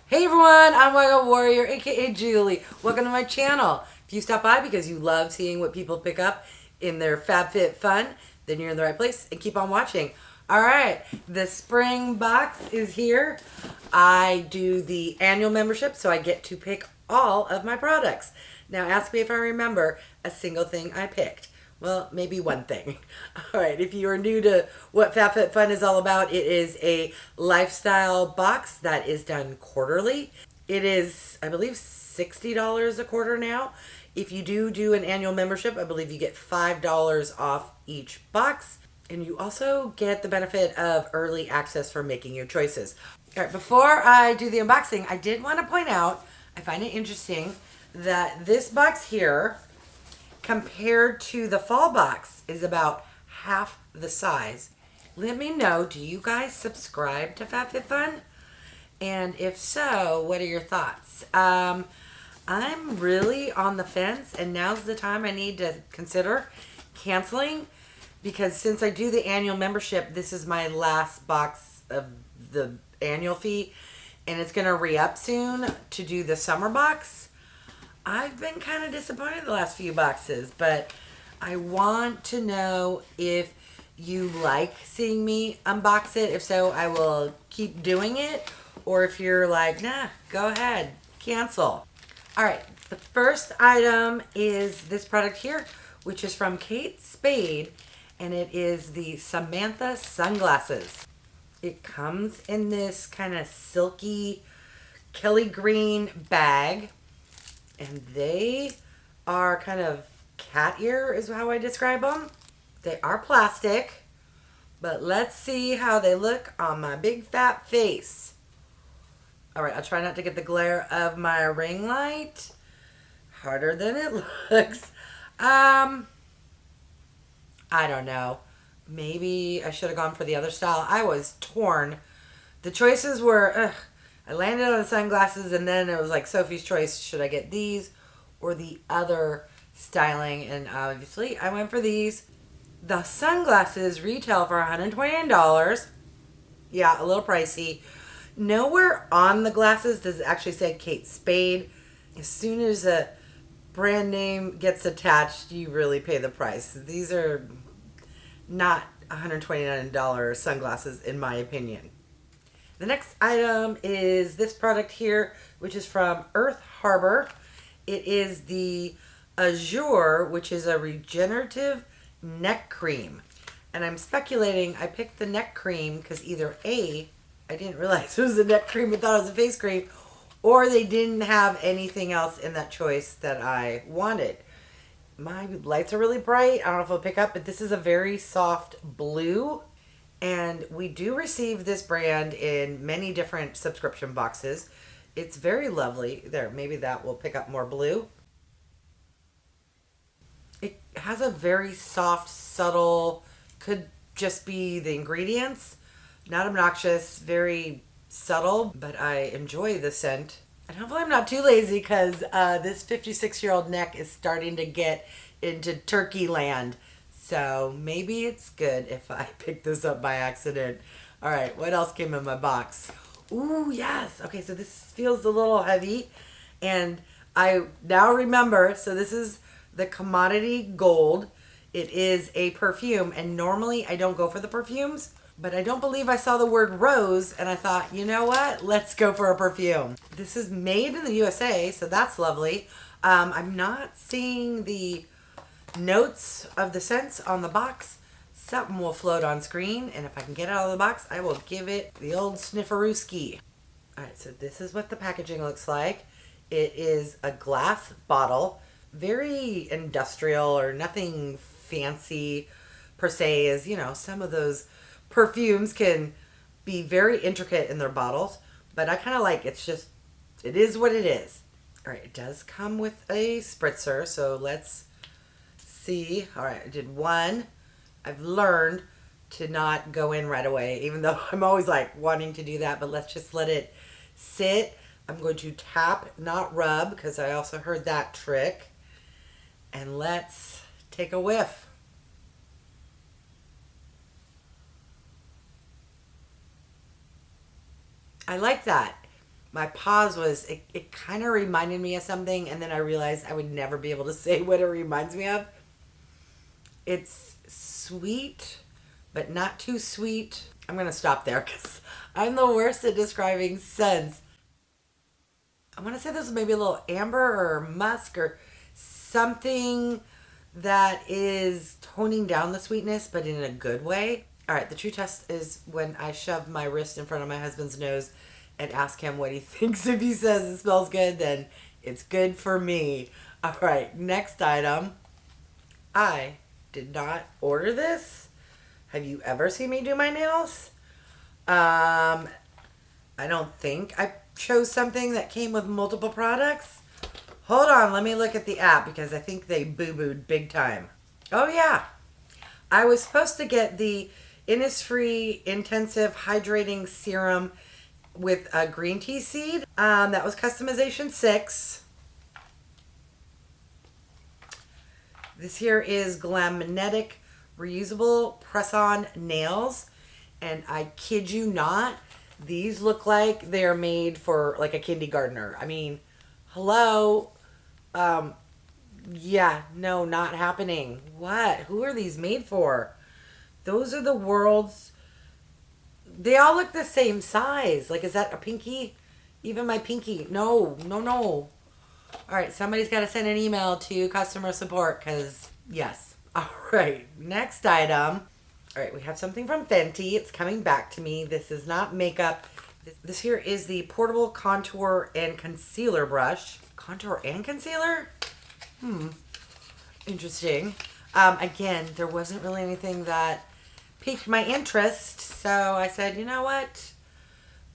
Hey everyone, I'm wygowarrior, aka Julie. Welcome to my channel. If you stop by because you love seeing what people pick up in their Fab Fit Fun, then you're in the right place and keep on watching. Alright, the spring box is here. I do the annual membership, so I get to pick all of my products. Now ask me if I remember a single thing I picked. Well, maybe one thing. All right, if you are new to what Fab Fit Fun is all about, it is a lifestyle box that is done quarterly. It is, I believe, $60 a quarter now. If you do an annual membership, I believe you get $5 off each box. And you also get the benefit of early access for making your choices. All right, before I do the unboxing, I did want to point out, I find it interesting that this box here, compared to the fall box, is about half the size. Let me know, do you guys subscribe to Fab Fit Fun? And if so, what are your thoughts? I'm really on the fence, and now's the time I need to consider canceling, because since I do the annual membership, this is my last box of the annual fee, and it's going to re-up soon to do the summer box. I've been kind of disappointed the last few boxes, but I want to know if you like seeing me unbox it. If so, I will keep doing it. Or if you're like, nah, go ahead, cancel. All right, the first item is this product here, which is from Kate Spade, and it is the Samantha Sunglasses. It comes in this kind of silky Kelly green bag. And they are kind of cat ear is how I describe them. They are plastic, but let's see how they look on my big fat face. All right, I'll try not to get the glare of my ring light. Harder than it looks. I don't know. Maybe I should have gone for the other style. I was torn. The choices were, I landed on the sunglasses, and then it was like Sophie's choice. Should I get these or the other styling? And obviously, I went for these. The sunglasses retail for $129. Yeah, a little pricey. Nowhere on the glasses does it actually say Kate Spade. As soon as a brand name gets attached, you really pay the price. These are not $129 sunglasses, in my opinion. The next item is this product here, which is from Earth Harbor. It is the AZURE, which is a regenerative neck cream. And I'm speculating I picked the neck cream because either A, I didn't realize it was a neck cream and thought it was a face cream, or they didn't have anything else in that choice that I wanted. My lights are really bright. I don't know if I'll pick up, but this is a very soft blue. And we do receive this brand in many different subscription boxes. It's very lovely. There, maybe that will pick up more blue. It has a very soft, subtle, could just be the ingredients. Not obnoxious, very subtle, but I enjoy the scent. And hopefully I'm not too lazy, because this 56-year-old neck is starting to get into turkey land. So maybe it's good if I pick this up by accident. All right, what else came in my box? Ooh, yes. Okay, so this feels a little heavy. And I now remember, so this is the Commodity Gold. It is a perfume, and normally I don't go for the perfumes, but I don't believe I saw the word rose, and I thought, you know what? Let's go for a perfume. This is made in the USA, so that's lovely. I'm not seeing the notes of the scents on the box. Something will float on screen, and if I can get it out of the box, I will give it the old snifferooski. Alright, so this is what the packaging looks like. It is a glass bottle, very industrial, or nothing fancy per se, as you know, some of those perfumes can be very intricate in their bottles, but I kind of like it's just, it is what it is. Alright, it does come with a spritzer, so let's see. All right, I did one. I've learned to not go in right away, even though I'm always like wanting to do that, but let's just let it sit. I'm going to tap, not rub, because I also heard that trick. And let's take a whiff. I like that. my pause was, it kind of reminded me of something, and then I realized I would never be able to say what it reminds me of. It's sweet, but not too sweet. I'm going to stop there because I'm the worst at describing scents. I want to say this is maybe a little amber or musk or something that is toning down the sweetness, but in a good way. All right, the true test is when I shove my wrist in front of my husband's nose and ask him what he thinks. If he says it smells good, then it's good for me. All right, next item. I did not order this. Have you ever seen me do my nails? I don't think I chose something that came with multiple products. Hold on, let me look at the app because I think they boo-booed big time. Oh yeah, I was supposed to get the INNISFREE Intensive Hydrating Serum with a green tea seed. That was customization 6. This here is GLAMNETIC Reusable Press-On Nails. And I kid you not, these look like they're made for like a kindergartner. I mean, hello. Yeah, no, not happening. What? Who are these made for? Those are the world's... They all look the same size. Like, is that a pinky? Even my pinky. No, no, no. All right, somebody's got to send an email to customer support because, yes. All right, next item. All right, we have something from FENTY. It's coming back to me. This is not makeup. This here is the portable contour and concealer brush. Contour and concealer? Interesting. Again, there wasn't really anything that piqued my interest, so I said, you know what?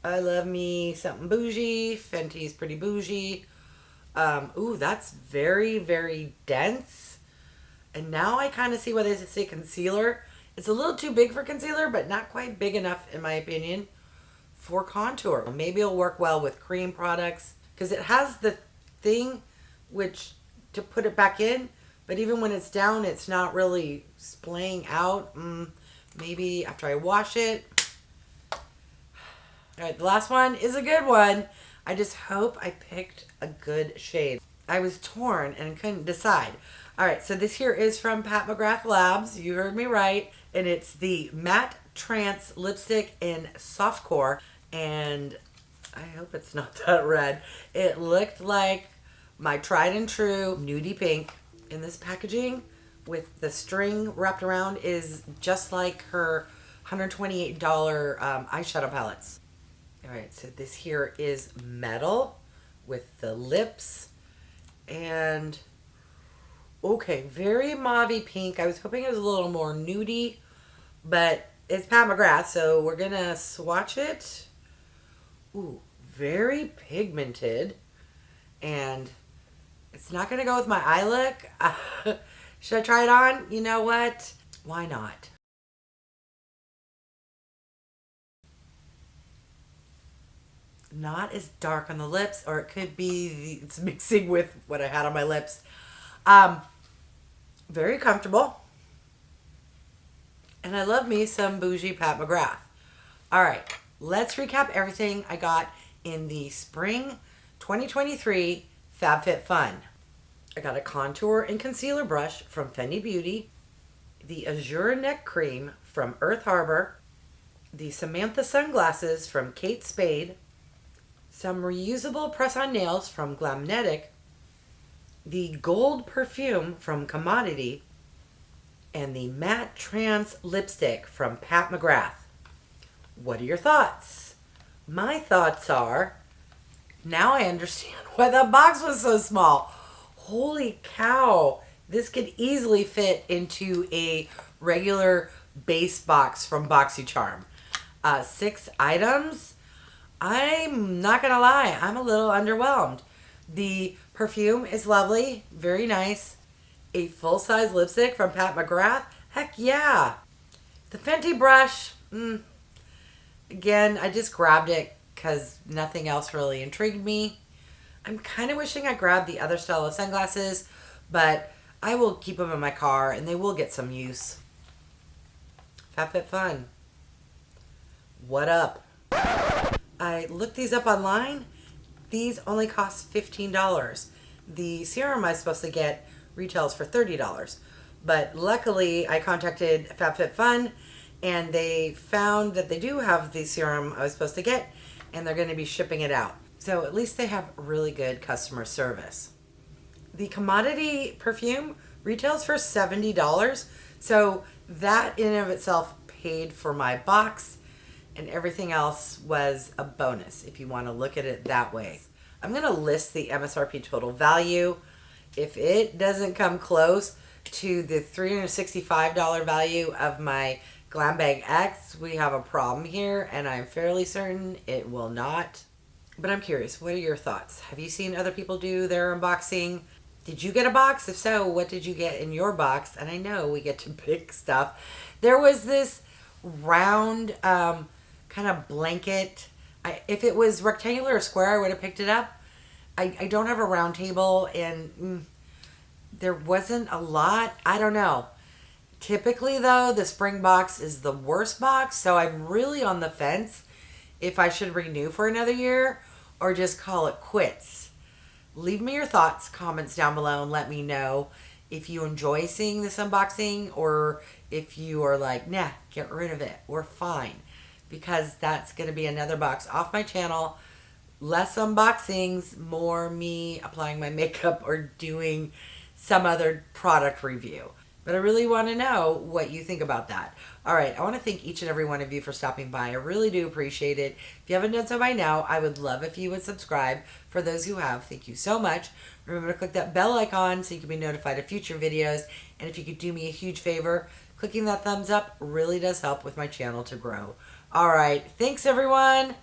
I love me something bougie. Fenty's pretty bougie. Ooh, that's very, very dense. And now I kind of see why they say concealer. It's a little too big for concealer, but not quite big enough, in my opinion, for contour. Maybe it'll work well with cream products because it has the thing which to put it back in, but even when it's down, it's not really splaying out. Maybe after I wash it. All right, the last one is a good one. I just hope I picked a good shade. I was torn and couldn't decide. All right, so this here is from MCGRATH Labs. You heard me right. And it's the MatteTrance lipstick in softcore. And I hope it's not that red. It looked like my tried and true nudie pink. In this packaging with the string wrapped around is just like her $128 eyeshadow palettes. All right, so this here is metal with the lips. And okay, very mauvey pink. I was hoping it was a little more nudie, but it's MCGRATH, so we're gonna swatch it. Ooh, very pigmented, and it's not gonna go with my eye look. Should I try it on? You know what? Why not? Not as dark on the lips, or it could be it's mixing with what I had on my lips. Very comfortable. And I love me some bougie MCGRATH. All right, let's recap everything I got in the spring 2023 Fab Fit Fun. I got a contour and concealer brush from Fenty Beauty, the AZURE neck cream from Earth Harbor, the Samantha Sunglasses from Kate Spade, some reusable press-on nails from GLAMNETIC, the gold perfume from Commodity, and the MatteTrance lipstick from MCGRATH. What are your thoughts? My thoughts are, now I understand why the box was so small. Holy cow. This could easily fit into a regular base box from BoxyCharm. 6 items. I'm not going to lie. I'm a little underwhelmed. The perfume is lovely. Very nice. A full-size lipstick from MCGRATH. Heck yeah. The Fenty brush. Again, I just grabbed it because nothing else really intrigued me. I'm kind of wishing I grabbed the other style of sunglasses, but I will keep them in my car and they will get some use. Fab Fit Fun. What up? I looked these up online these only cost $15. The serum I was supposed to get retails for $30. But luckily, I contacted Fab Fit Fun, and they found that they do have the serum I was supposed to get, and they're going to be shipping it out. So at least they have really good customer service. The commodity perfume retails for $70. So that in and of itself paid for my box, and everything else was a bonus if you want to look at it that way. I'm going to list the MSRP total value. If it doesn't come close to the $365 value of my Glam Bag X, we have a problem here, and I'm fairly certain it will not. But I'm curious, what are your thoughts? Have you seen other people do their unboxing? Did you get a box? If so, what did you get in your box? And I know we get to pick stuff. There was this round kind of blanket. If it was rectangular or square, I would have picked it up. I don't have a round table, and there wasn't a lot. I don't know. Typically, though, the spring box is the worst box, so I'm really on the fence if I should renew for another year or just call it quits. Leave me your thoughts, comments down below, and let me know if you enjoy seeing this unboxing or if you are like, nah, get rid of it. We're fine. Because that's going to be another box off my channel. Less unboxings, more me applying my makeup or doing some other product review. But I really want to know what you think about that. All right, I want to thank each and every one of you for stopping by. I really do appreciate it. If you haven't done so by now, I would love if you would subscribe. For those who have, thank you so much. Remember to click that bell icon so you can be notified of future videos. And if you could do me a huge favor, clicking that thumbs up really does help with my channel to grow. All right, thanks everyone.